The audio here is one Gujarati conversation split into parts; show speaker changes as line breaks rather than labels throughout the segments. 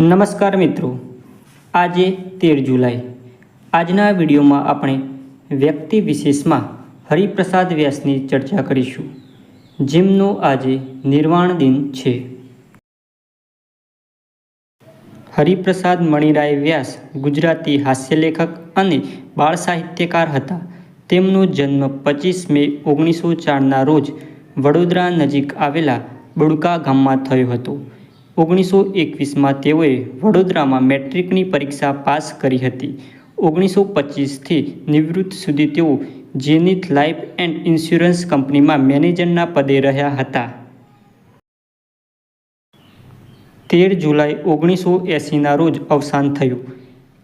નમસ્કાર મિત્રો, આજે 13 જુલાઈ. આજના વિડીયોમાં આપણે વ્યક્તિ વિશેષમાં હરિપ્રસાદ વ્યાસની ચર્ચા કરીશું, જેમનો આજે નિર્વાણ દિન છે. હરિપ્રસાદ મણિરાય વ્યાસ ગુજરાતી હાસ્યલેખક અને બાળ સાહિત્યકાર હતા. તેમનો જન્મ 25 મે 1904ના રોજ વડોદરા નજીક આવેલા બુડકા ગામમાં થયો હતો. 1921માં તેઓએ વડોદરામાં મેટ્રિકની પરીક્ષા પાસ કરી હતી. 1925થી નિવૃત્ત સુધી તેઓ ઝેનિથ લાઇફ એન્ડ ઇન્સ્યોરન્સ કંપનીમાં મેનેજરના પદે રહ્યા હતા. 13 જુલાઈ 1980ના રોજ અવસાન થયું.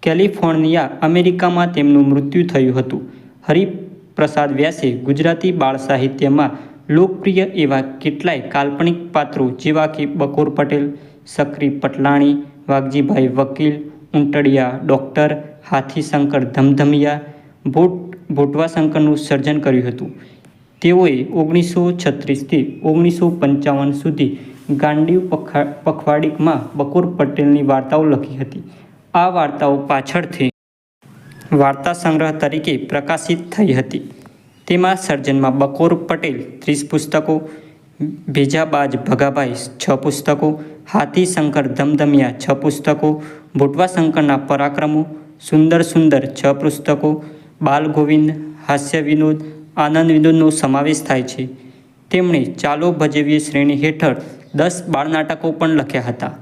કેલિફોર્નિયા, અમેરિકામાં તેમનું મૃત્યુ થયું હતું. હરિપ્રસાદ વ્યાસે ગુજરાતી બાળ સાહિત્યમાં લોકપ્રિય એવા કેટલાય કાલ્પનિક પાત્રો જેવા કે બકોર પટેલ, સક્રી પટલાણી, વાઘજીભાઈ વકીલ, ઊંટડિયા ડૉક્ટર, હાથીશંકર ધમધમિયા, ભોટવાશંકરનું સર્જન કર્યું હતું. તેઓએ 1936થી 1955 સુધી ગાંડીવ પખવાડિકમાં બકોર પટેલની વાર્તાઓ લખી હતી. આ વાર્તાઓ પાછળથી વાર્તા સંગ્રહ તરીકે પ્રકાશિત થઈ હતી. તેમાં સર્જનમાં બકોર પટેલ 30 પુસ્તકો, ભેજાબાજ ભગાભાઈ 6 પુસ્તકો, હાથીશંકર ધમધમિયા 6 પુસ્તકો, ભોટવાશંકરના પરાક્રમો, સુંદર 6 પુસ્તકો, બાલગોવિંદ, હાસ્ય વિનોદ, આનંદ વિનોદનો સમાવેશ થાય છે. તેમણે ચાલો ભજવીએ શ્રેણી હેઠળ 10 બાળનાટકો પણ લખ્યા હતા.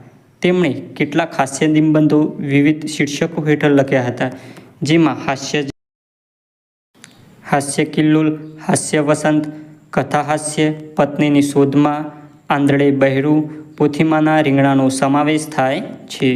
તેમણે કેટલાક હાસ્ય નિબંધો વિવિધ શીર્ષકો હેઠળ લખ્યા હતા, જેમાં હાસ્ય કિલ્લોલ, હાસ્ય વસંત, કથા હાસ્ય, પત્નીની શોધમાં, આંધળે બહેરું, પોથીમાના રીંગણાનો સમાવેશ થાય છે.